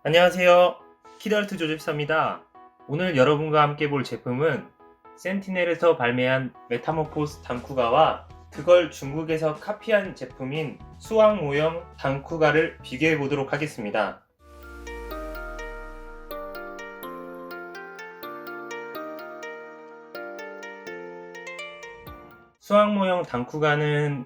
안녕하세요. 키덜트 조집사입니다. 오늘 여러분과 함께 볼 제품은 센티넬에서 발매한 메타모포스 단쿠가와 그걸 중국에서 카피한 제품인 수학 모형 단쿠가를 비교해 보도록 하겠습니다. 수학 모형 단쿠가는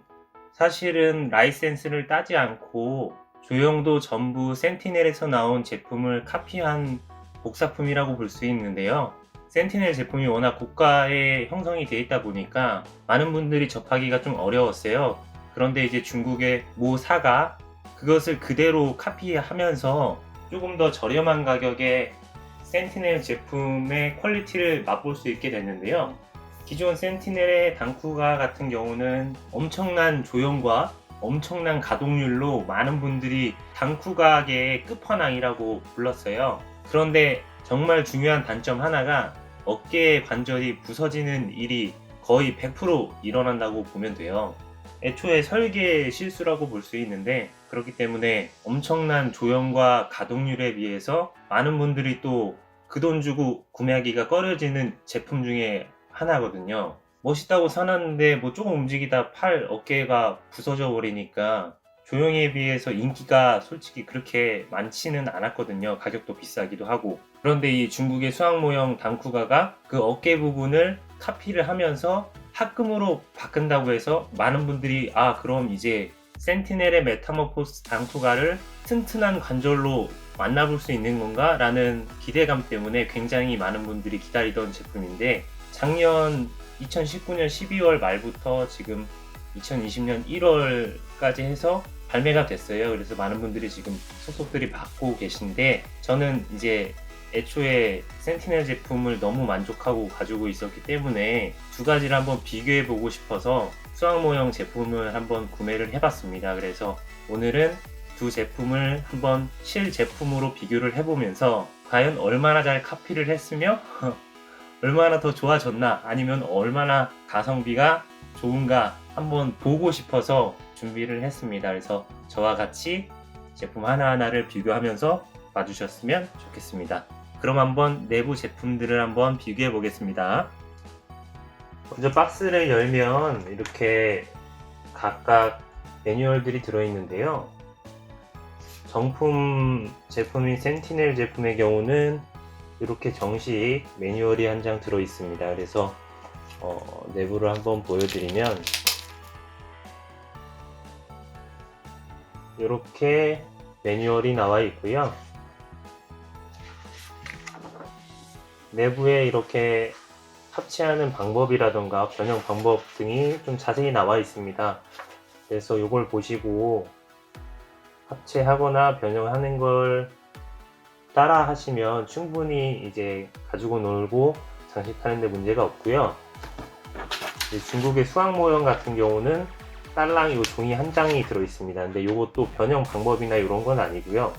사실은 라이센스를 따지 않고 조형도 전부 센티넬에서 나온 제품을 카피한 복사품이라고 볼 수 있는데요. 센티넬 제품이 워낙 고가에 형성이 되어 있다 보니까 많은 분들이 접하기가 좀 어려웠어요. 그런데 이제 중국의 모 사가 그것을 그대로 카피하면서 조금 더 저렴한 가격에 센티넬 제품의 퀄리티를 맛볼 수 있게 됐는데요. 기존 센티넬의 단쿠가 같은 경우는 엄청난 조형과 엄청난 가동률로 많은 분들이 단쿠가계의 끝판왕이라고 불렀어요. 그런데 정말 중요한 단점 하나가 어깨의 관절이 부서지는 일이 거의 100% 일어난다고 보면 돼요. 애초에 설계 실수라고 볼 수 있는데, 그렇기 때문에 엄청난 조형과 가동률에 비해서 많은 분들이 또 그 돈 주고 구매하기가 꺼려지는 제품 중에 하나거든요. 멋있다고 사놨는데 뭐 조금 움직이다 팔, 어깨가 부서져 버리니까 조형에 비해서 인기가 솔직히 그렇게 많지는 않았거든요. 가격도 비싸기도 하고. 그런데 이 중국의 수학 모형 단쿠가가 그 어깨 부분을 카피를 하면서 합금으로 바꾼다고 해서 많은 분들이 그럼 이제 센티넬의 메타모포스 단쿠가를 튼튼한 관절로 만나볼 수 있는 건가? 라는 기대감 때문에 굉장히 많은 분들이 기다리던 제품인데, 작년 2019년 12월 말부터 지금 2020년 1월까지 해서 발매가 됐어요. 그래서 많은 분들이 지금 속속들이 받고 계신데, 저는 이제 애초에 센티넬 제품을 너무 만족하고 가지고 있었기 때문에 두 가지를 한번 비교해 보고 싶어서 수학 모형 제품을 한번 구매를 해봤습니다. 그래서 오늘은 두 제품을 한번 실제품으로 비교를 해보면서 과연 얼마나 잘 카피를 했으며 얼마나 더 좋아졌나, 아니면 얼마나 가성비가 좋은가 한번 보고 싶어서 준비를 했습니다. 그래서 저와 같이 제품 하나하나를 비교하면서 봐주셨으면 좋겠습니다. 그럼 한번 내부 제품들을 한번 비교해 보겠습니다. 먼저 박스를 열면 이렇게 각각 매뉴얼들이 들어있는데요. 정품 제품인 센티넬 제품의 경우는 이렇게 정식 매뉴얼이 한 장 들어 있습니다. 그래서 내부를 한번 보여드리면 이렇게 매뉴얼이 나와 있고요. 내부에 이렇게 합체하는 방법이라던가 변형 방법 등이 좀 자세히 나와 있습니다. 그래서 이걸 보시고 합체하거나 변형하는 걸 따라 하시면 충분히 이제 가지고 놀고 장식하는 데 문제가 없고요. 중국의 수학 모형 같은 경우는 딸랑 이 종이 한 장이 들어 있습니다. 근데 이것도 변형 방법이나 이런 건 아니고요.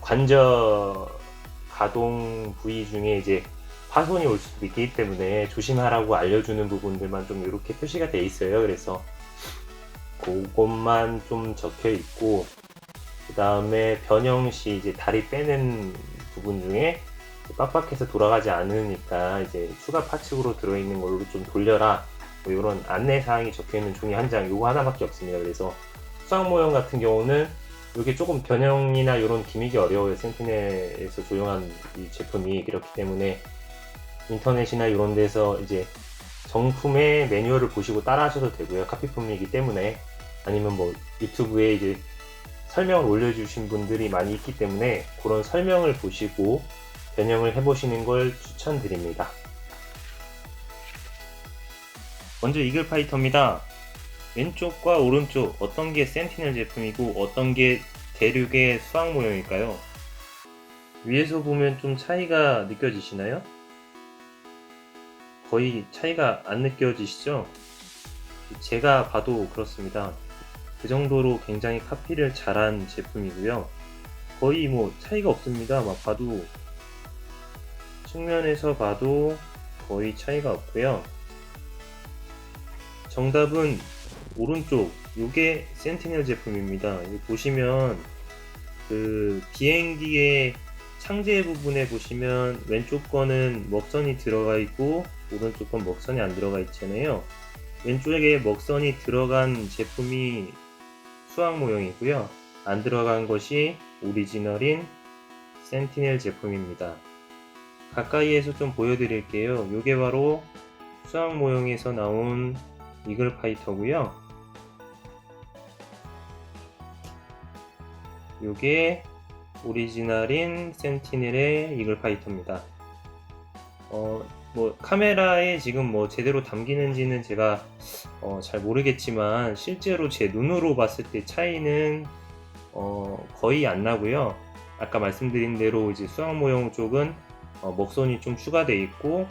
관절 가동 부위 중에 이제 파손이 올 수도 있기 때문에 조심하라고 알려주는 부분들만 좀 이렇게 표시가 돼 있어요. 그래서 그것만 좀 적혀 있고, 그 다음에 변형 시 이제 다리 빼는 부분 중에 빡빡해서 돌아가지 않으니까 이제 추가 파츠로 들어있는 걸로 좀 돌려라, 뭐 이런 안내 사항이 적혀 있는 종이 한 장, 요거 하나밖에 없습니다. 그래서 수학 모형 같은 경우는 이게 조금 변형이나 이런 기믹이 어려워요. 센티넬에서 조용한 이 제품이. 그렇기 때문에 인터넷이나 이런 데서 이제 정품의 매뉴얼을 보시고 따라 하셔도 되고요. 카피품이기 때문에. 아니면 뭐 유튜브에 이제 설명을 올려주신 분들이 많이 있기 때문에 그런 설명을 보시고 변형을 해보시는 걸 추천드립니다. 먼저 이글파이터입니다. 왼쪽과 오른쪽 어떤 게 센티넬 제품이고 어떤 게 대륙의 수학 모형일까요? 위에서 보면 좀 차이가 느껴지시나요? 거의 차이가 안 느껴지시죠? 제가 봐도 그렇습니다. 그 정도로 굉장히 카피를 잘한 제품이고요. 거의 뭐 차이가 없습니다. 막 봐도, 측면에서 봐도 거의 차이가 없고요. 정답은 오른쪽, 요게 센티넬 제품입니다. 여기 보시면 그 비행기의 창제 부분에 보시면 왼쪽 거는 먹선이 들어가 있고 오른쪽 건 먹선이 안 들어가 있잖아요. 왼쪽에 먹선이 들어간 제품이 수학 모형이고요. 안 들어간 것이 오리지널인 센티넬 제품입니다. 가까이에서 좀 보여드릴게요. 이게 바로 수학 모형에서 나온 이글 파이터고요. 이게 오리지널인 센티넬의 이글 파이터입니다. 뭐 카메라에 지금 뭐 제대로 담기는지는 제가 잘 모르겠지만 실제로 제 눈으로 봤을 때 차이는 거의 안 나고요. 아까 말씀드린 대로 이제 수학 모형 쪽은 먹선이 좀 추가되어 있고,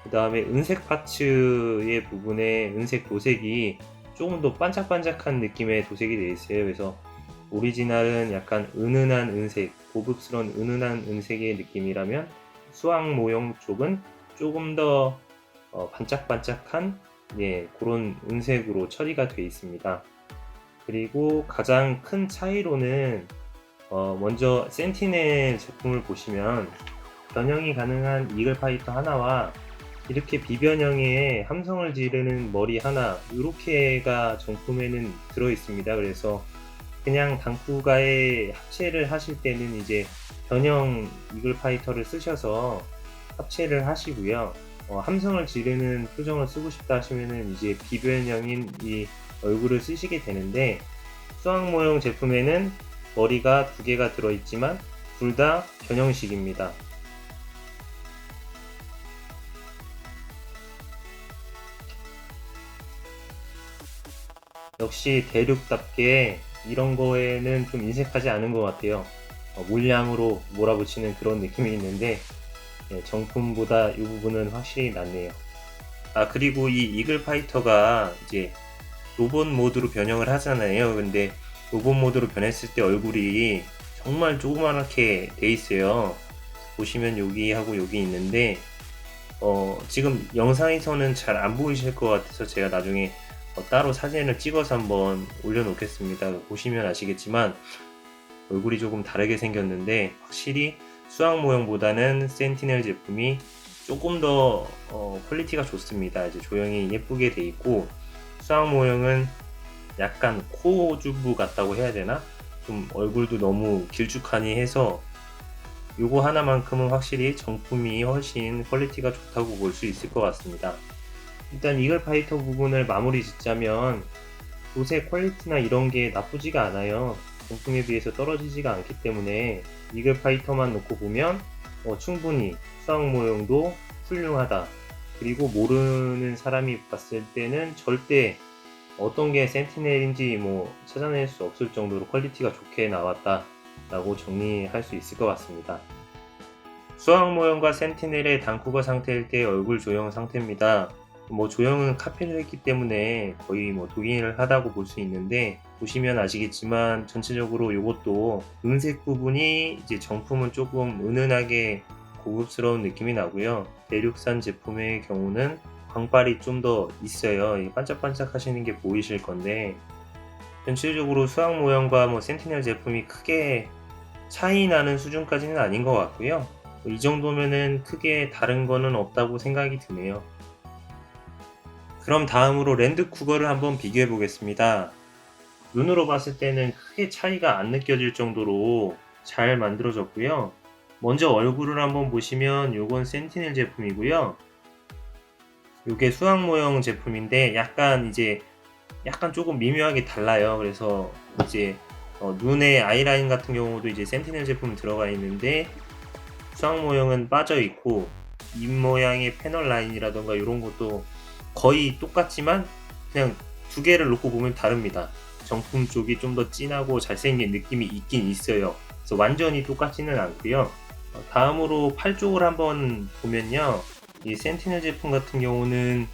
그 다음에 은색 파츠의 부분에 은색 도색이 조금 더 반짝반짝한 느낌의 도색이 되어 있어요. 그래서 오리지널은 약간 은은한 은색, 고급스러운 은은한 은색의 느낌이라면 수학 모형 쪽은 조금 더 반짝반짝한 그런 은색으로 처리가 되어 있습니다. 그리고 가장 큰 차이로는 먼저 센티넬 제품을 보시면 변형이 가능한 이글 파이터 하나와 이렇게 비변형의 함성을 지르는 머리 하나, 이렇게가 정품에는 들어 있습니다. 그래서 그냥 당쿠가에 합체를 하실 때는 이제 변형 이글 파이터를 쓰셔서 합체를 하시고요. 함성을 지르는 표정을 쓰고 싶다 하시면은 이제 비변형인 이 얼굴을 쓰시게 되는데, 수학 모형 제품에는 머리가 두 개가 들어있지만 둘 다 변형식입니다. 역시 대륙답게 이런 거에는 좀 인색하지 않은 것 같아요. 물량으로 몰아붙이는 그런 느낌이 있는데 정품보다 이 부분은 확실히 낫네요. 그리고 이 이글 파이터가 이제 로봇 모드로 변형을 하잖아요. 근데 로봇 모드로 변했을 때 얼굴이 정말 조그맣게 돼 있어요. 보시면 여기하고 여기 있는데 지금 영상에서는 잘 안 보이실 것 같아서 제가 나중에 따로 사진을 찍어서 한번 올려놓겠습니다. 보시면 아시겠지만 얼굴이 조금 다르게 생겼는데, 확실히 수학 모형보다는 센티넬 제품이 조금 더 퀄리티가 좋습니다. 이제 조형이 예쁘게 돼 있고, 수학 모형은 약간 코주부 같다고 해야 되나? 좀 얼굴도 너무 길쭉하니 해서 요거 하나만큼은 확실히 정품이 훨씬 퀄리티가 좋다고 볼 수 있을 것 같습니다. 일단 이글 파이터 부분을 마무리 짓자면 도색 퀄리티나 이런 게 나쁘지가 않아요. 정품에 비해서 떨어지지가 않기 때문에 이글 파이터만 놓고 보면 충분히 수학 모형도 훌륭하다. 그리고 모르는 사람이 봤을 때는 절대 어떤 게 센티넬인지 뭐 찾아낼 수 없을 정도로 퀄리티가 좋게 나왔다 라고 정리할 수 있을 것 같습니다. 수학 모형과 센티넬의 당쿠가 상태일 때 얼굴 조형 상태입니다. 뭐 조형은 카피를 했기 때문에 거의 뭐 동일을 하다고 볼 수 있는데, 보시면 아시겠지만 전체적으로 이것도 은색 부분이 이제 정품은 조금 은은하게 고급스러운 느낌이 나고요. 대륙산 제품의 경우는 광발이 좀 더 있어요. 반짝반짝 하시는 게 보이실 건데, 전체적으로 수학 모형과 뭐 센티넬 제품이 크게 차이 나는 수준까지는 아닌 것 같고요. 이 정도면은 크게 다른 거는 없다고 생각이 드네요. 그럼 다음으로 랜드 쿠거를 한번 비교해 보겠습니다. 눈으로 봤을 때는 크게 차이가 안 느껴질 정도로 잘 만들어졌고요. 먼저 얼굴을 한번 보시면 요건 센티넬 제품이고요. 요게 수학 모형 제품인데 약간 조금 미묘하게 달라요. 그래서 이제 눈의 아이라인 같은 경우도 이제 센티넬 제품 들어가 있는데 수학 모형은 빠져 있고, 입 모양의 패널 라인이라던가 이런 것도 거의 똑같지만 그냥 두 개를 놓고 보면 다릅니다. 정품 쪽이 좀 더 진하고 잘생긴 느낌이 있긴 있어요. 그래서 완전히 똑같지는 않고요. 다음으로 팔 쪽을 한번 보면요, 이 센티넬 제품 같은 경우는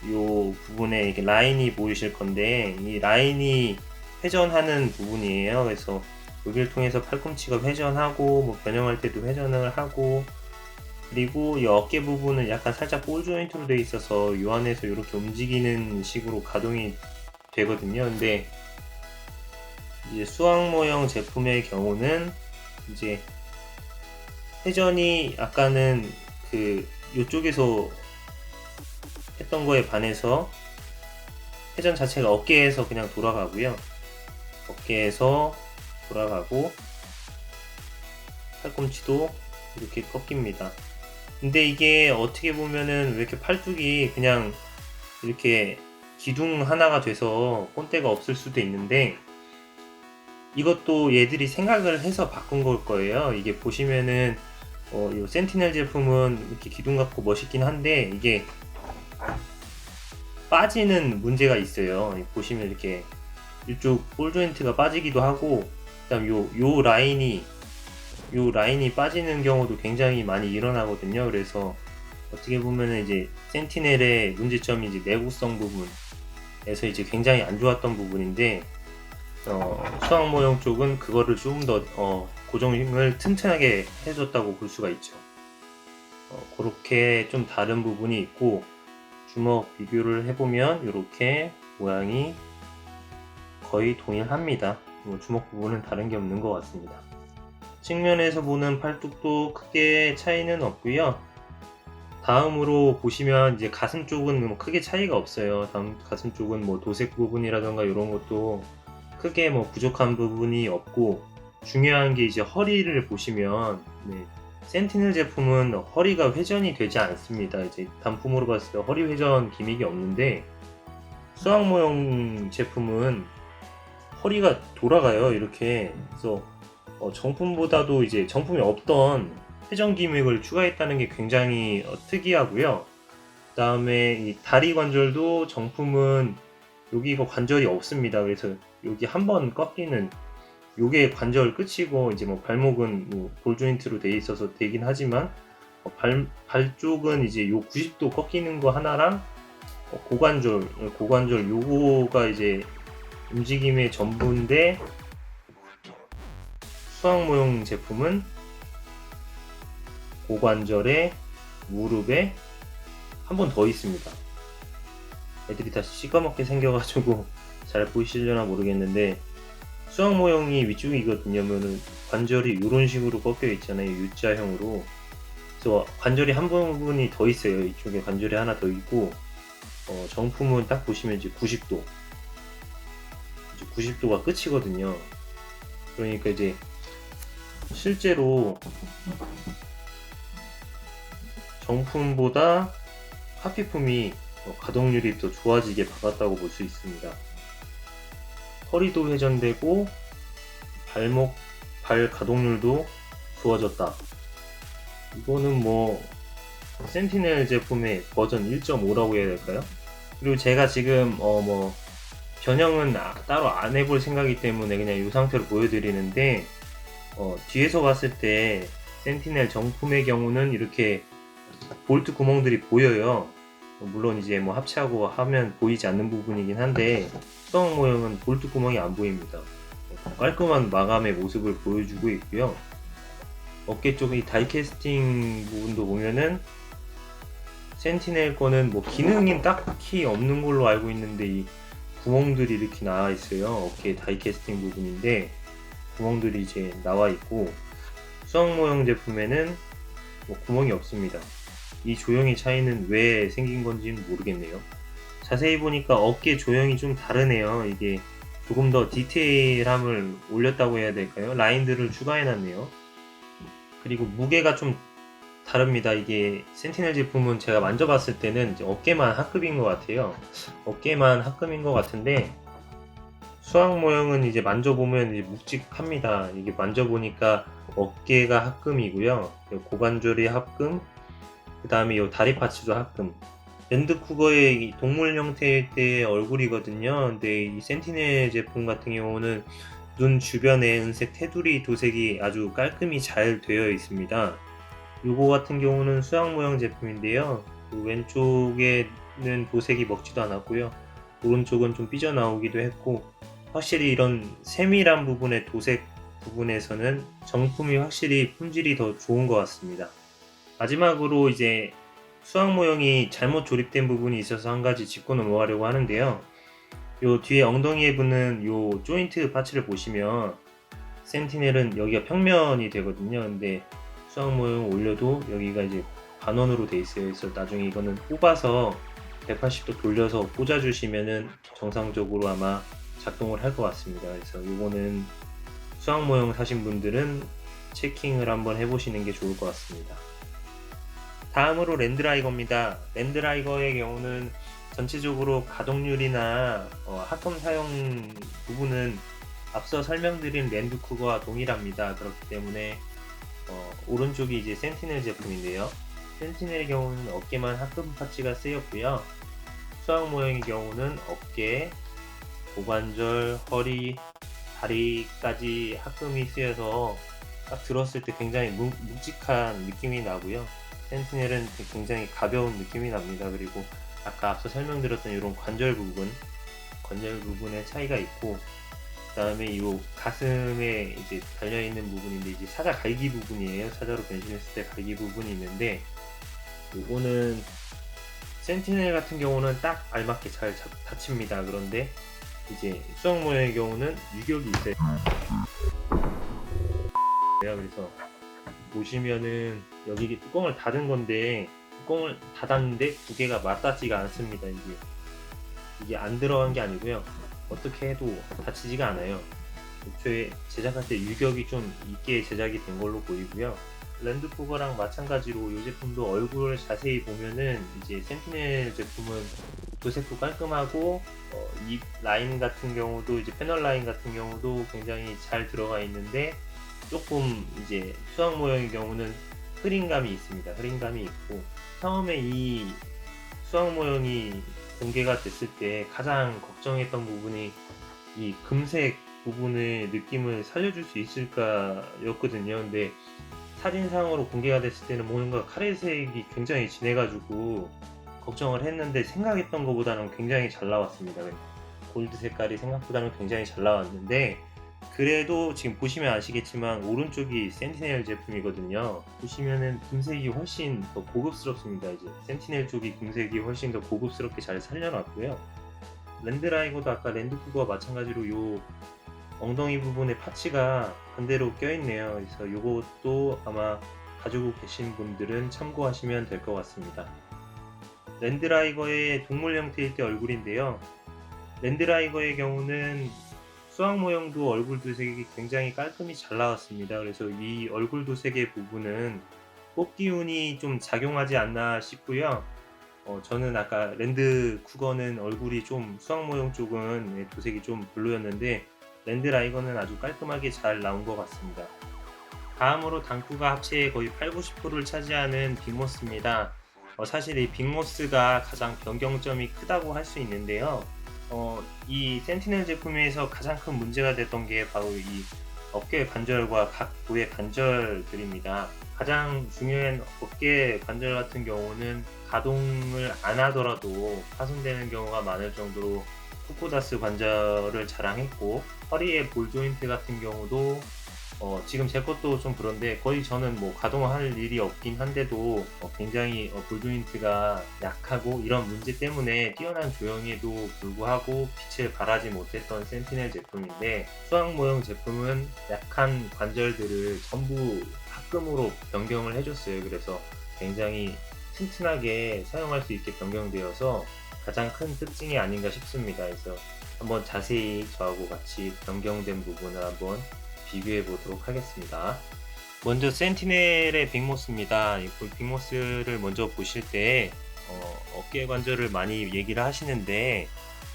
이 부분에 이렇게 라인이 보이실 건데, 이 라인이 회전하는 부분이에요. 그래서 여기를 통해서 팔꿈치가 회전하고 뭐 변형할 때도 회전을 하고, 그리고 이 어깨 부분은 약간 살짝 볼 조인트로 되어 있어서 이 안에서 이렇게 움직이는 식으로 가동이 되거든요. 근데 이제 수학 모형 제품의 경우는 이제 회전이 아까는 요쪽에서 했던 거에 반해서 회전 자체가 어깨에서 그냥 돌아가고요. 어깨에서 돌아가고 팔꿈치도 이렇게 꺾입니다. 근데 이게 어떻게 보면은 왜 이렇게 팔뚝이 그냥 이렇게 기둥 하나가 돼서 꼰대가 없을 수도 있는데, 이것도 얘들이 생각을 해서 바꾼 걸 거예요. 이게 보시면은 이 센티넬 제품은 이렇게 기둥 같고 멋있긴 한데 이게 빠지는 문제가 있어요. 보시면 이렇게 이쪽 볼 조인트가 빠지기도 하고, 그다음 요 라인이 빠지는 경우도 굉장히 많이 일어나거든요. 그래서 어떻게 보면은 이제 센티넬의 문제점이 이제 내구성 부분에서 이제 굉장히 안 좋았던 부분인데, 수학 모형 쪽은 그거를 좀 더 고정을 튼튼하게 해줬다고 볼 수가 있죠. 그렇게 좀 다른 부분이 있고, 주먹 비교를 해보면 이렇게 모양이 거의 동일합니다. 주먹 부분은 다른 게 없는 것 같습니다. 측면에서 보는 팔뚝도 크게 차이는 없고요. 다음으로 보시면 이제 가슴 쪽은 뭐 크게 차이가 없어요. 가슴 쪽은 뭐 도색 부분이라던가 이런 것도 크게 뭐 부족한 부분이 없고, 중요한 게 이제 허리를 보시면, 센티넬 제품은 허리가 회전이 되지 않습니다. 이제 단품으로 봤을 때 허리 회전 기믹이 없는데, 수학 모형 제품은 허리가 돌아가요. 이렇게. 그래서 정품보다도 이제 정품이 없던 회전 기믹을 추가했다는 게 굉장히 특이하고요. 그 다음에 이 다리 관절도 정품은 여기가 관절이 없습니다. 그래서 여기 한번 꺾이는 요게 관절 끝이고, 이제 뭐 발목은 뭐 볼 조인트로 돼 있어서 되긴 하지만, 발 쪽은 이제 요 90도 꺾이는 거 하나랑 고관절 요거가 이제 움직임의 전부인데, 수학 모형 제품은 고관절에 무릎에 한 번 더 있습니다. 애들이 다시 시꺼멓게 생겨가지고 잘 보이시려나 모르겠는데, 수학 모형이 위쪽이거든요. 그러면은 관절이 이런 식으로 꺾여 있잖아요. U자형으로. 그래서 관절이 한 부분이 더 있어요. 이쪽에 관절이 하나 더 있고, 정품은 딱 보시면 이제 90도. 이제 90도가 끝이거든요. 그러니까 이제 실제로 정품보다 카피품이 가동률이 더 좋아지게 박았다고 볼 수 있습니다. 허리도 회전되고 발 가동률도 좋아졌다. 이거는 뭐 센티넬 제품의 버전 1.5라고 해야 될까요? 그리고 제가 지금 뭐 변형은 따로 안 해볼 생각이기 때문에 그냥 이 상태로 보여드리는데, 뒤에서 봤을 때 센티넬 정품의 경우는 이렇게 볼트 구멍들이 보여요. 물론 이제 뭐 합체하고 하면 보이지 않는 부분이긴 한데, 수학 모형은 볼트 구멍이 안 보입니다. 깔끔한 마감의 모습을 보여주고 있고요. 어깨 쪽의 다이캐스팅 부분도 보면은 센티넬 거는 뭐 기능이 딱히 없는 걸로 알고 있는데, 이 구멍들이 이렇게 나와 있어요. 어깨 다이캐스팅 부분인데 구멍들이 이제 나와 있고, 수학 모형 제품에는 뭐 구멍이 없습니다. 이 조형의 차이는 왜 생긴 건지는 모르겠네요. 자세히 보니까 어깨 조형이 좀 다르네요. 이게 조금 더 디테일함을 올렸다고 해야 될까요? 라인들을 추가해놨네요. 그리고 무게가 좀 다릅니다. 이게 센티넬 제품은 제가 만져봤을 때는 이제 어깨만 하급인 것 같아요. 어깨만 하급인 것 같은데, 수학 모형은 이제 만져보면 이제 묵직합니다. 이게 만져보니까 어깨가 합금이고요. 고관절이 합금, 그 다음에 이 다리 파츠도 합금. 랜드쿠거의 동물 형태의 때의 얼굴이거든요. 근데 이 센티넬 제품 같은 경우는 눈 주변에 은색 테두리 도색이 아주 깔끔히 잘 되어 있습니다. 요거 같은 경우는 수학 모형 제품인데요. 그 왼쪽에는 도색이 먹지도 않았고요. 오른쪽은 좀 삐져나오기도 했고, 확실히 이런 세밀한 부분의 도색 부분에서는 정품이 확실히 품질이 더 좋은 것 같습니다. 마지막으로 이제 수학 모형이 잘못 조립된 부분이 있어서 한 가지 짚고 넘어가려고 하는데요. 요 뒤에 엉덩이에 붙는 요 조인트 파츠를 보시면 센티넬은 여기가 평면이 되거든요. 근데 수학 모형 올려도 여기가 이제 반원으로 돼 있어요. 그래서 나중에 이거는 뽑아서 180도 돌려서 꽂아 주시면은 정상적으로 아마 작동을 할 것 같습니다. 그래서 요거는 수학 모형 사신 분들은 체킹을 한번 해보시는 게 좋을 것 같습니다. 다음으로 랜드라이거입니다. 랜드라이거의 경우는 전체적으로 가동률이나 합금 사용 부분은 앞서 설명드린 랜드쿠거와 동일합니다. 그렇기 때문에 오른쪽이 이제 센티넬 제품인데요. 센티넬의 경우는 어깨만 합금 파츠가 쓰였고요. 수학 모형의 경우는 어깨, 고관절, 허리, 다리까지 합금이 쓰여서 딱 들었을 때 굉장히 묵직한 느낌이 나고요. 센티넬은 굉장히 가벼운 느낌이 납니다. 그리고 아까 앞서 설명드렸던 이런 관절 부분의 차이가 있고, 그 다음에 이 가슴에 이제 달려있는 부분인데 이제 사자 갈기 부분이에요. 사자로 변신했을 때 갈기 부분이 있는데, 요거는 센티넬 같은 경우는 딱 알맞게 잘 닫힙니다. 그런데 이제 수학 모형의 경우는 유격이 있어요. 그래서 보시면은 여기 뚜껑을 닫은 건데, 뚜껑을 닫았는데 두 개가 맞닿지가 않습니다. 이게 안 들어간 게 아니고요. 어떻게 해도 닫히지가 않아요. 애초에 제작할 때 유격이 좀 있게 제작이 된 걸로 보이고요. 랜드쿠거랑 마찬가지로 이 제품도 얼굴을 자세히 보면은 이제 센티넬 제품은 도색도 깔끔하고 입 라인 같은 경우도 이제 패널 라인 같은 경우도 굉장히 잘 들어가 있는데, 조금 이제 수학 모형의 경우는 흐림감이 있습니다. 흐림감이 있고, 처음에 이 수학 모형이 공개가 됐을 때 가장 걱정했던 부분이 이 금색 부분의 느낌을 살려줄 수 있을까였거든요. 근데 사진상으로 공개가 됐을 때는 뭔가 카레색이 굉장히 진해가지고 걱정을 했는데, 생각했던 것보다는 굉장히 잘 나왔습니다. 골드 색깔이 생각보다는 굉장히 잘 나왔는데, 그래도 지금 보시면 아시겠지만 오른쪽이 센티넬 제품이거든요. 보시면은 금색이 훨씬 더 고급스럽습니다. 이제 센티넬 쪽이 금색이 훨씬 더 고급스럽게 잘 살려놨고요. 랜드라이거도 아까 랜드쿠거와 마찬가지로 요 엉덩이 부분에 파츠가 반대로 껴있네요. 그래서 요것도 아마 가지고 계신 분들은 참고하시면 될 것 같습니다. 랜드라이거의 동물 형태일 때 얼굴인데요. 랜드라이거의 경우는 수학 모형도 얼굴 도색이 굉장히 깔끔히 잘 나왔습니다. 그래서 이 얼굴 도색의 부분은 뽑기운이 좀 작용하지 않나 싶고요. 저는 아까 랜드쿠거는 얼굴이 좀 수학 모형 쪽은 도색이 좀 별로였는데, 랜드라이거는 아주 깔끔하게 잘 나온 것 같습니다. 다음으로 단쿠가 합체의 거의 8~90%를 차지하는 빅모스입니다. 사실 이 빅모스가 가장 변경점이 크다고 할 수 있는데요. 이 센티넬 제품에서 가장 큰 문제가 됐던 게 바로 이 어깨 관절과 각 부의 관절들입니다. 가장 중요한 어깨 관절 같은 경우는 가동을 안 하더라도 파손되는 경우가 많을 정도로 쿠코다스 관절을 자랑했고, 허리의 볼 조인트 같은 경우도 지금 제 것도 좀 그런데 거의 저는 뭐 가동할 일이 없긴 한데도 굉장히 볼 조인트가 약하고, 이런 문제 때문에 뛰어난 조형에도 불구하고 빛을 발하지 못했던 센티넬 제품인데, 수학 모형 제품은 약한 관절들을 전부 합금으로 변경을 해줬어요. 그래서 굉장히 튼튼하게 사용할 수 있게 변경되어서 가장 큰 특징이 아닌가 싶습니다. 그래서 한번 자세히 저하고 같이 변경된 부분을 한번 비교해 보도록 하겠습니다. 먼저 센티넬의 빅모스입니다. 이 빅모스를 먼저 보실 때 어깨 관절을 많이 얘기를 하시는데,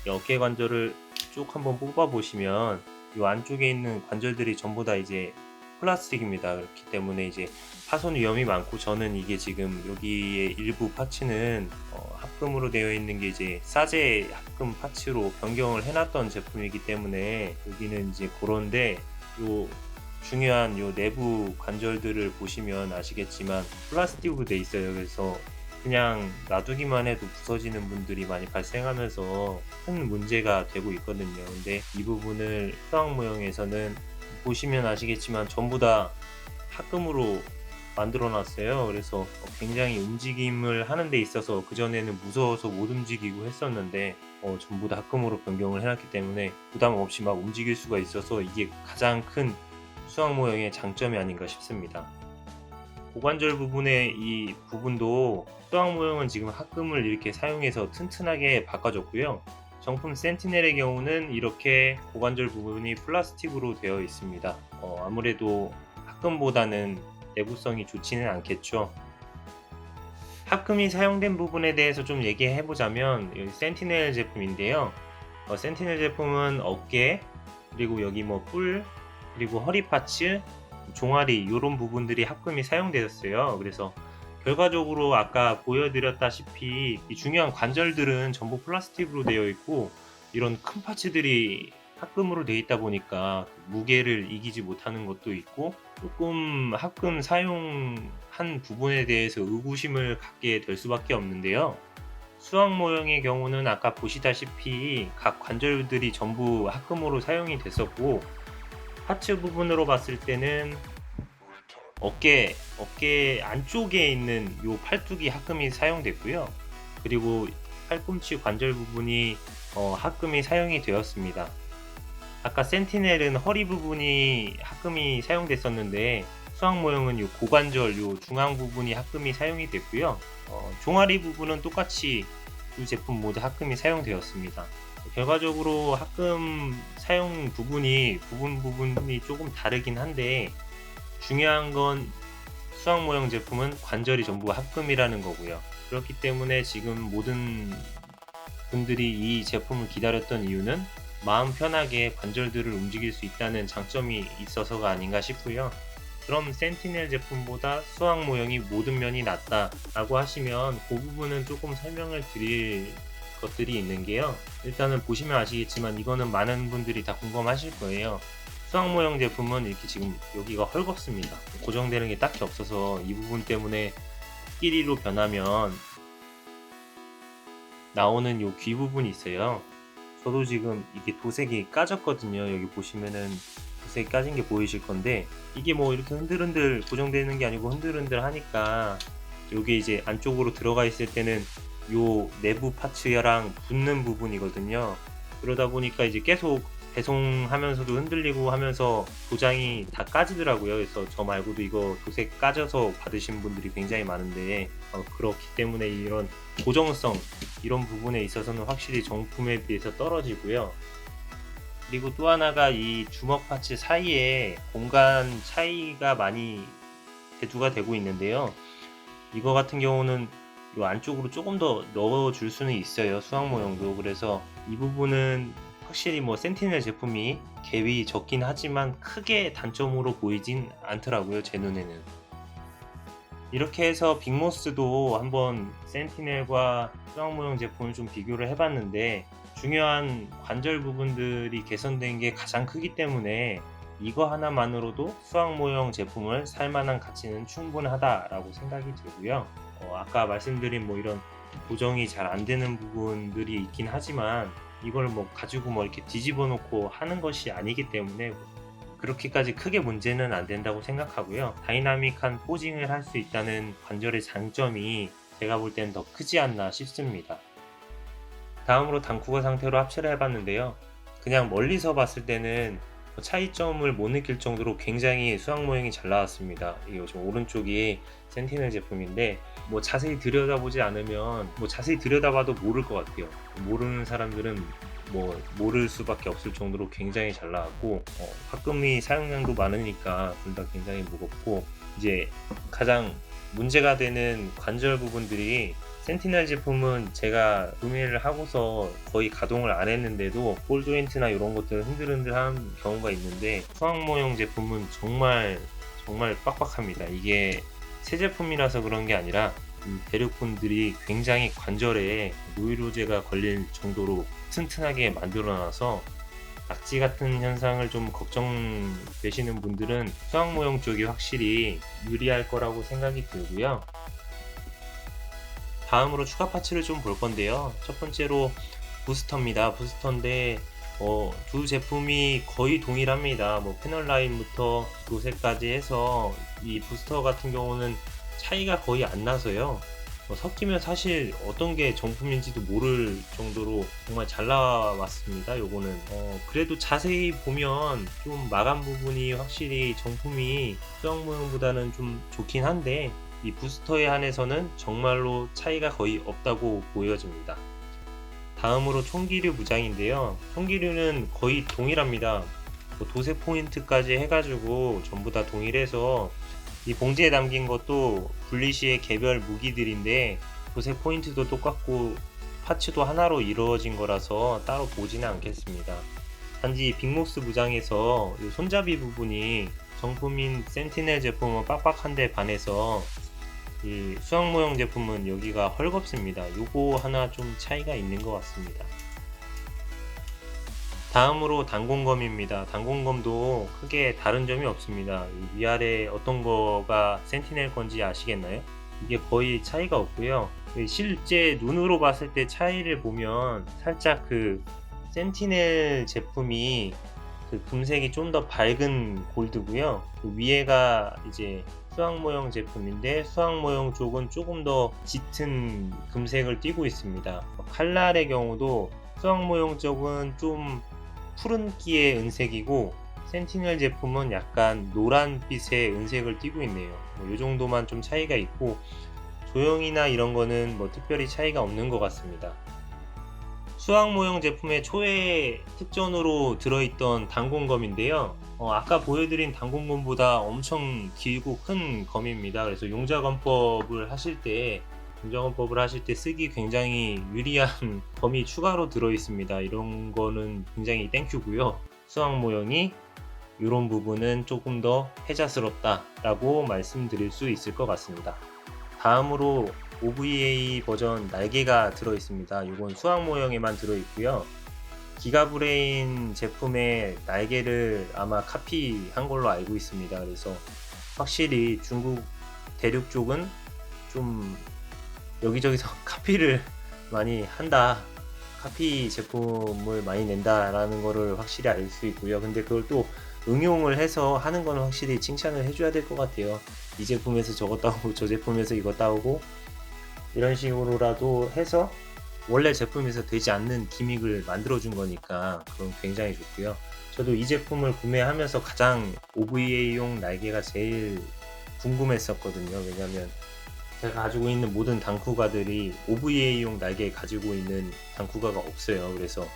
이 어깨 관절을 쭉 한번 뽑아 보시면 이 안쪽에 있는 관절들이 전부 다 이제 플라스틱입니다. 그렇기 때문에 이제 파손 위험이 많고, 저는 이게 지금 여기에 일부 파츠는 합금으로 되어 있는 게 이제 사제 합금 파츠로 변경을 해놨던 제품이기 때문에 여기는 이제 그런데, 요 중요한 요 내부 관절들을 보시면 아시겠지만 플라스틱으로 돼 있어요. 그래서 그냥 놔두기만 해도 부서지는 분들이 많이 발생하면서 큰 문제가 되고 있거든요. 근데 이 부분을 수학 모형에서는 보시면 아시겠지만 전부 다 합금으로 되어 있습니다. 그래서 만들어 놨어요. 그래서 굉장히 움직임을 하는 데 있어서 그전에는 무서워서 못 움직이고 했었는데 전부 다 합금으로 변경을 해 놨기 때문에 부담 없이 막 움직일 수가 있어서 이게 가장 큰 수학 모형의 장점이 아닌가 싶습니다. 고관절 부분의 이 부분도 수학 모형은 지금 합금을 이렇게 사용해서 튼튼하게 바꿔줬고요. 정품 센티넬의 경우는 이렇게 고관절 부분이 플라스틱으로 되어 있습니다. 아무래도 합금보다는 내구성이 좋지는 않겠죠. 합금이 사용된 부분에 대해서 좀 얘기해 보자면 여기 센티넬 제품인데요. 센티넬 제품은 어깨, 그리고 여기 뭐 뿔, 그리고 허리 파츠, 종아리 요런 부분들이 합금이 사용되었어요. 그래서 결과적으로 아까 보여드렸다시피 이 중요한 관절들은 전부 플라스틱으로 되어 있고 이런 큰 파츠들이 합금으로 되어 있다 보니까 무게를 이기지 못하는 것도 있고 조금 합금 사용한 부분에 대해서 의구심을 갖게 될 수밖에 없는데요. 수학 모형의 경우는 아까 보시다시피 각 관절들이 전부 합금으로 사용이 됐었고 하체 부분으로 봤을 때는 어깨 안쪽에 있는 요 팔뚝이 합금이 사용됐고요. 그리고 팔꿈치 관절 부분이 합금이 사용이 되었습니다. 아까 센티넬은 허리 부분이 합금이 사용됐었는데 수학 모형은 요 고관절 요 중앙 부분이 합금이 사용이 됐고요. 종아리 부분은 똑같이 두 제품 모두 합금이 사용되었습니다. 결과적으로 합금 사용 부분이 부분이 조금 다르긴 한데 중요한 건 수학 모형 제품은 관절이 전부 합금이라는 거고요. 그렇기 때문에 지금 모든 분들이 이 제품을 기다렸던 이유는 마음 편하게 관절들을 움직일 수 있다는 장점이 있어서가 아닌가 싶고요. 그럼 센티넬 제품보다 수학 모형이 모든 면이 낫다라고 하시면 그 부분은 조금 설명을 드릴 것들이 있는 게요. 일단은 보시면 아시겠지만 이거는 많은 분들이 다 궁금하실 거예요. 수학 모형 제품은 이렇게 지금 여기가 헐겁습니다. 고정되는 게 딱히 없어서 이 부분 때문에 코끼리로 변하면 나오는 요 귀 부분이 있어요. 저도 지금 이게 도색이 까졌거든요. 여기 보시면은 도색이 까진 게 보이실 건데 이게 뭐 이렇게 흔들흔들 고정되는 게 아니고 흔들흔들 하니까 요게 이제 안쪽으로 들어가 있을 때는 요 내부 파츠랑 붙는 부분이거든요. 그러다 보니까 이제 계속 배송하면서도 흔들리고 하면서 도장이 다 까지더라고요. 그래서 저 말고도 이거 도색 까져서 받으신 분들이 굉장히 많은데 그렇기 때문에 이런 고정성 이런 부분에 있어서는 확실히 정품에 비해서 떨어지고요. 그리고 또 하나가 이 주먹 파츠 사이에 공간 차이가 많이 대두가 되고 있는데요. 이거 같은 경우는 이 안쪽으로 조금 더 넣어줄 수는 있어요. 수학 모형도. 그래서 이 부분은 확실히 뭐 센티넬 제품이 갭이 적긴 하지만 크게 단점으로 보이진 않더라고요. 제 눈에는. 이렇게 해서 빅모스도 한번 센티넬과 수학 모형 제품을 좀 비교를 해봤는데 중요한 관절 부분들이 개선된 게 가장 크기 때문에 이거 하나만으로도 수학 모형 제품을 살만한 가치는 충분하다라고 생각이 들고요. 아까 말씀드린 뭐 이런 고정이 잘 안 되는 부분들이 있긴 하지만 이걸 뭐 가지고 뭐 이렇게 뒤집어 놓고 하는 것이 아니기 때문에 그렇게까지 크게 문제는 안 된다고 생각하고요. 다이나믹한 포징을 할 수 있다는 관절의 장점이 제가 볼 때는 더 크지 않나 싶습니다. 다음으로 단쿠가 상태로 합체를 해봤는데요. 그냥 멀리서 봤을 때는 차이점을 못 느낄 정도로 굉장히 수학 모형이 잘 나왔습니다. 이거 지금 오른쪽이 센티넬 제품인데 뭐 자세히 들여다보지 않으면 뭐 자세히 들여다봐도 모를 것 같아요. 모르는 사람들은 뭐 모를 수밖에 없을 정도로 굉장히 잘 나왔고 합금이 사용량도 많으니까 둘 다 굉장히 무겁고 이제 가장 문제가 되는 관절 부분들이 센티넬 제품은 제가 구매를 하고서 거의 가동을 안 했는데도 볼 조인트나 이런 것들 흔들흔들한 경우가 있는데 수학 모형 제품은 정말 빡빡합니다. 이게 새 제품이라서 그런 게 아니라 대륙분들이 굉장히 관절에 노이로제가 걸릴 정도로 튼튼하게 만들어놔서 낙지 같은 현상을 좀 걱정되시는 분들은 수학 모형 쪽이 확실히 유리할 거라고 생각이 들고요. 다음으로 추가 파츠를 좀 볼 건데요. 첫 번째로 부스터입니다. 부스터인데 두 제품이 거의 동일합니다. 뭐 패널 라인부터 도색까지 해서 이 부스터 같은 경우는 차이가 거의 안 나서요. 섞이면 사실 어떤 게 정품인지도 모를 정도로 정말 잘 나왔습니다. 요거는 그래도 자세히 보면 좀 마감 부분이 확실히 정품이 수학 모형보다는 좀 좋긴 한데, 이 부스터에 한해서는 정말로 차이가 거의 없다고 보여집니다. 다음으로 총기류 무장인데요. 총기류는 거의 동일합니다. 뭐 도색 포인트까지 해가지고 전부 다 동일해서 이 봉지에 담긴 것도 분리시의 개별 무기들인데 도색 포인트도 똑같고 파츠도 하나로 이루어진 거라서 따로 보지는 않겠습니다. 단지 빅모스 무장에서 이 손잡이 부분이 정품인 센티넬 제품은 빡빡한데 반해서 이 수학 모형 제품은 여기가 헐겁습니다. 요거 하나 좀 차이가 있는 것 같습니다. 다음으로 단공검입니다. 단공검도 크게 다른 점이 없습니다. 위아래 어떤 거가 센티넬 건지 아시겠나요? 이게 거의 차이가 없고요. 실제 눈으로 봤을 때 차이를 보면 살짝 그 센티넬 제품이 그 금색이 좀 더 밝은 골드고요. 그 위에가 이제 수학 모형 제품인데 수학 모형 쪽은 조금 더 짙은 금색을 띠고 있습니다. 칼날의 경우도 수학 모형 쪽은 좀 푸른기의 은색이고 센티넬 제품은 약간 노란빛의 은색을 띠고 있네요. 이 정도만 좀 차이가 있고 조형이나 이런 거는 뭐 특별히 차이가 없는 것 같습니다. 수학 모형 제품의 초회 특전으로 들어있던 단공검인데요. 아까 보여드린 단공검보다 엄청 길고 큰 검입니다. 그래서 용자검법을 하실 때 쓰기 굉장히 유리한 검이 추가로 들어있습니다. 이런 거는 굉장히 땡큐고요. 수학 모형이 이런 부분은 조금 더 혜자스럽다 라고 말씀드릴 수 있을 것 같습니다. 다음으로 OVA 버전 날개가 들어있습니다. 이건 수학 모형에만 들어있고요. 기가브레인 제품의 날개를 아마 카피한 걸로 알고 있습니다. 그래서 확실히 중국 대륙 쪽은 좀 여기저기서 카피를 많이 한다, 카피 제품을 많이 낸다라는 거를 확실히 알 수 있고요. 근데 그걸 또 응용을 해서 하는 거는 확실히 칭찬을 해줘야 될 것 같아요. 이 제품에서 저거 따오고 저 제품에서 이거 따오고 이런 식으로라도 해서 원래 제품에서 되지 않는 기믹을 만들어 준 거니까 그건 굉장히 좋고요. 저도 이 제품을 구매하면서 가장 OVA용 날개가 제일 궁금했었거든요. 왜냐면 제가 가지고 있는 모든 단쿠가들이 OVA용 날개 가지고 있는 단쿠가가 없어요. 그래서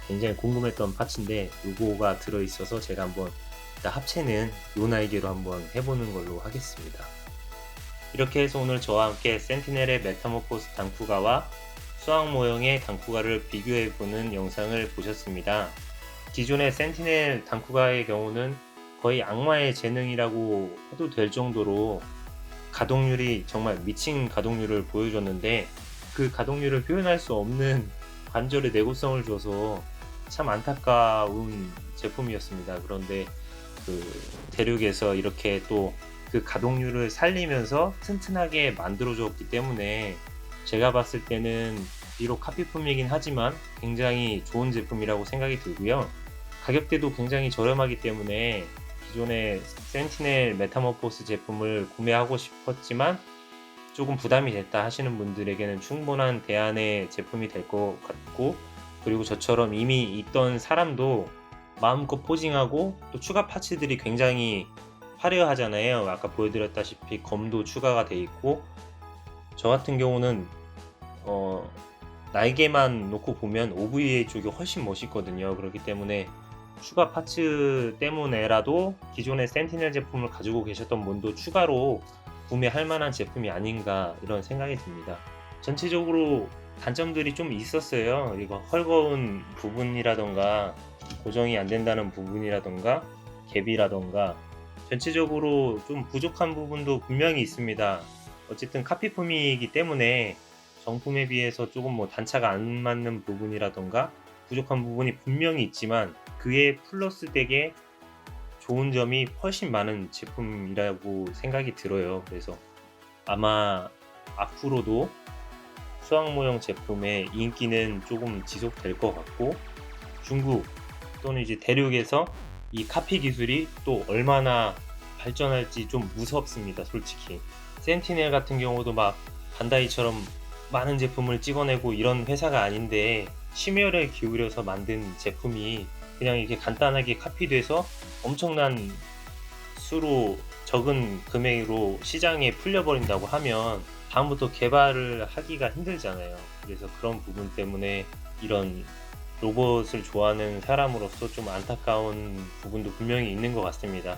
굉장히 궁금했던 파츠인데 요거가 들어있어서 제가 한번 일단 합체는 요 날개로 한번 해보는 걸로 하겠습니다. 이렇게 해서 오늘 저와 함께 센티넬의 메타모포스 단쿠가와 수학 모형의 단쿠가를 비교해보는 영상을 보셨습니다. 기존의 센티넬 단쿠가의 경우는 거의 악마의 재능이라고 해도 될 정도로 가동률이 정말 미친 가동률을 보여줬는데, 그 가동률을 표현할 수 없는 관절의 내구성을 줘서 참 안타까운 제품이었습니다. 그런데 그 대륙에서 이렇게 또 그 가동률을 살리면서 튼튼하게 만들어줬기 때문에 제가 봤을 때는 비록 카피품이긴 하지만 굉장히 좋은 제품이라고 생각이 들고요. 가격대도 굉장히 저렴하기 때문에 기존의 센티넬 메타모포스 제품을 구매하고 싶었지만 조금 부담이 됐다 하시는 분들에게는 충분한 대안의 제품이 될 것 같고, 그리고 저처럼 이미 있던 사람도 마음껏 포징하고 또 추가 파츠들이 굉장히 화려하잖아요. 아까 보여드렸다시피 검도 추가가 돼 있고, 저 같은 경우는 날개만 놓고 보면 OVA 쪽이 훨씬 멋있거든요. 그렇기 때문에 추가 파츠 때문에라도 기존의 센티넬 제품을 가지고 계셨던 분도 추가로 구매할 만한 제품이 아닌가 이런 생각이 듭니다. 전체적으로 단점들이 좀 있었어요. 이거 헐거운 부분이라던가 고정이 안 된다는 부분이라던가 갭이라던가 전체적으로 좀 부족한 부분도 분명히 있습니다. 어쨌든 카피품이기 때문에 정품에 비해서 조금 뭐 단차가 안 맞는 부분이라던가 부족한 부분이 분명히 있지만 그에 플러스 되게 좋은 점이 훨씬 많은 제품이라고 생각이 들어요. 그래서 아마 앞으로도 수학 모형 제품의 인기는 조금 지속될 것 같고, 중국 또는 이제 대륙에서 이 카피 기술이 또 얼마나 발전할지 좀 무섭습니다, 솔직히. 센티넬 같은 경우도 막 반다이처럼 많은 제품을 찍어내고 이런 회사가 아닌데 심혈을 기울여서 만든 제품이 그냥 이렇게 간단하게 카피돼서 엄청난 수로 적은 금액으로 시장에 풀려버린다고 하면 다음부터 개발을 하기가 힘들잖아요. 그래서 그런 부분 때문에 이런 로봇을 좋아하는 사람으로서 좀 안타까운 부분도 분명히 있는 것 같습니다.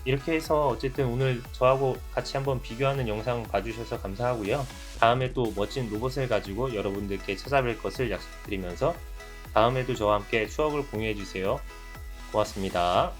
이렇게 해서 어쨌든 오늘 저하고 같이 한번 비교하는 영상 봐주셔서 감사하고요. 다음에 또 멋진 로봇을 가지고 여러분들께 찾아뵐 것을 약속드리면서 다음에도 저와 함께 추억을 공유해 주세요. 고맙습니다.